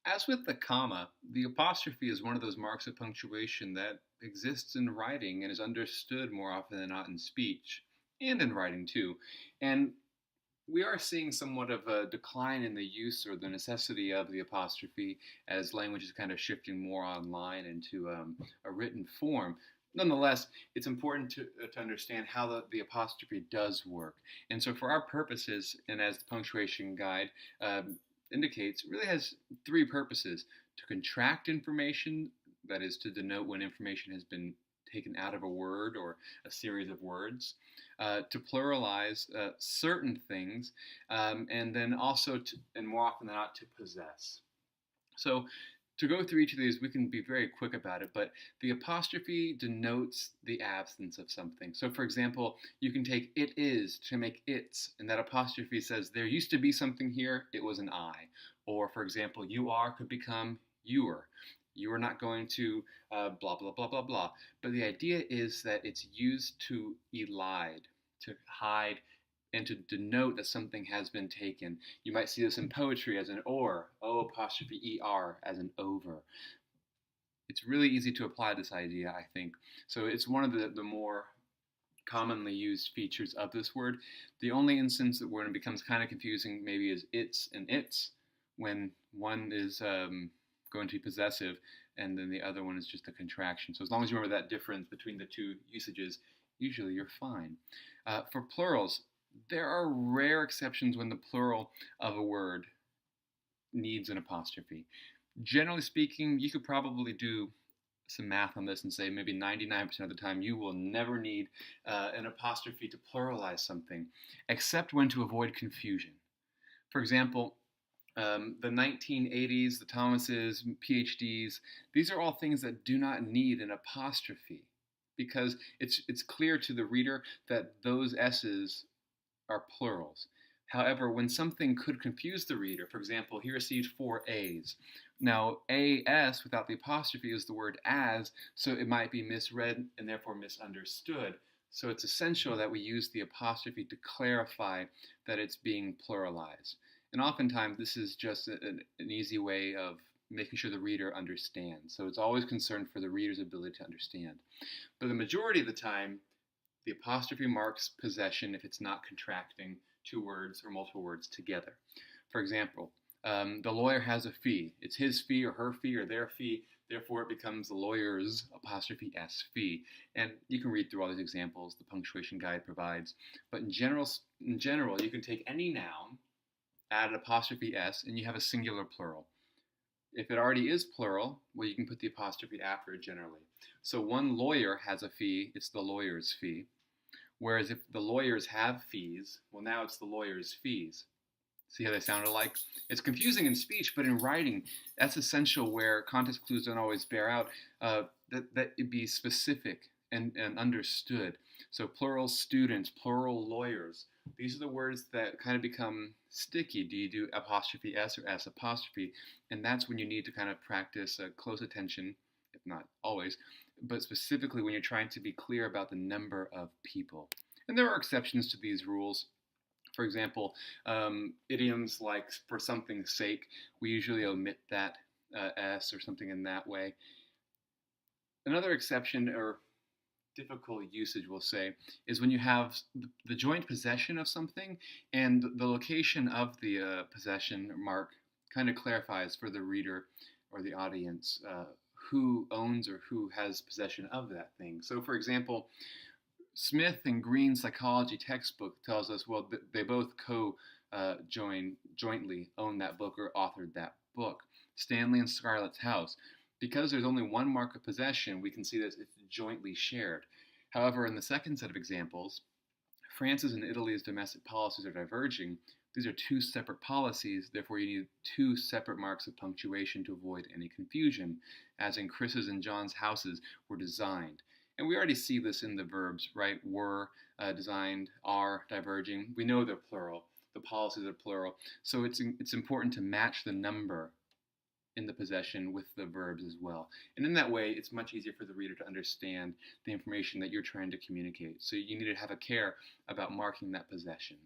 As with the comma, the apostrophe is one of those marks of punctuation that exists in writing and is understood more often than not in speech and in writing too. And we are seeing somewhat of a decline in the use or the necessity of the apostrophe as language is kind of shifting more online into a written form. Nonetheless, it's important to understand how the apostrophe does work. And so, for our purposes, and as the punctuation guide indicates, it really has three purposes: to contract information, that is, to denote when information has been taken out of a word or a series of words, to pluralize certain things, and then also, and more often than not, to possess. So, to go through each of these, we can be very quick about it, but the apostrophe denotes the absence of something. So, for example, you can take it is to make its, and that apostrophe says there used to be something here, it was an I. Or, for example, you are could become you are. You are not going to blah, blah, blah, blah, blah. But the idea is that it's used to elide, to hide, and to denote that something has been taken. You might see this in poetry as an or, O apostrophe ER, as an over. It's really easy to apply this idea, I think. So it's one of the more commonly used features of this word. The only instance that where it becomes kind of confusing maybe is its and its, when one is going to be possessive and then the other one is just a contraction. So as long as you remember that difference between the two usages, usually you're fine. For plurals, there are rare exceptions when the plural of a word needs an apostrophe. Generally speaking, you could probably do some math on this and say maybe 99% of the time you will never need an apostrophe to pluralize something, except when to avoid confusion. For example, the 1980s, the Thomases, PhDs, these are all things that do not need an apostrophe because it's clear to the reader that those S's are plurals. However, when something could confuse the reader, for example, he received 4 A's. Now, AS without the apostrophe is the word as, so it might be misread and therefore misunderstood. So it's essential that we use the apostrophe to clarify that it's being pluralized. And oftentimes, this is just an easy way of making sure the reader understands. So it's always concerned for the reader's ability to understand. But the majority of the time, the apostrophe marks possession if it's not contracting two words or multiple words together. For example, the lawyer has a fee. It's his fee or her fee or their fee. Therefore, it becomes the lawyer's apostrophe S fee. And you can read through all these examples the punctuation guide provides. But in general, you can take any noun, add an apostrophe S, and you have a singular plural. If it already is plural, well, you can put the apostrophe after it generally. So one lawyer has a fee, it's the lawyer's fee. Whereas if the lawyers have fees, well, now it's the lawyer's fees. See how they sound alike? It's confusing in speech, but in writing, that's essential where context clues don't always bear out, that it be specific and understood. So plural students, plural lawyers, these are the words that kind of become sticky. Do you do apostrophe S or S apostrophe? And that's when you need to kind of practice close attention, if not always, but specifically when you're trying to be clear about the number of people. And there are exceptions to these rules. For example, idioms like for something's sake, we usually omit that S or something in that way. Another exception or difficult usage, we'll say, is when you have the joint possession of something and the location of the possession mark kind of clarifies for the reader or the audience who owns or who has possession of that thing. So, for example, Smith and Green's psychology textbook tells us, well, they both jointly own that book or authored that book. Stanley and Scarlett's house. Because there's only one mark of possession, we can see that it's jointly shared. However, in the second set of examples, France's and Italy's domestic policies are diverging. These are two separate policies, therefore you need two separate marks of punctuation to avoid any confusion, as in Chris's and John's houses were designed. And we already see this in the verbs, right? Were designed, are diverging. We know they're plural. The policies are plural. So it's important to match the number in the possession with the verbs as well. And in that way, it's much easier for the reader to understand the information that you're trying to communicate. So you need to have a care about marking that possession.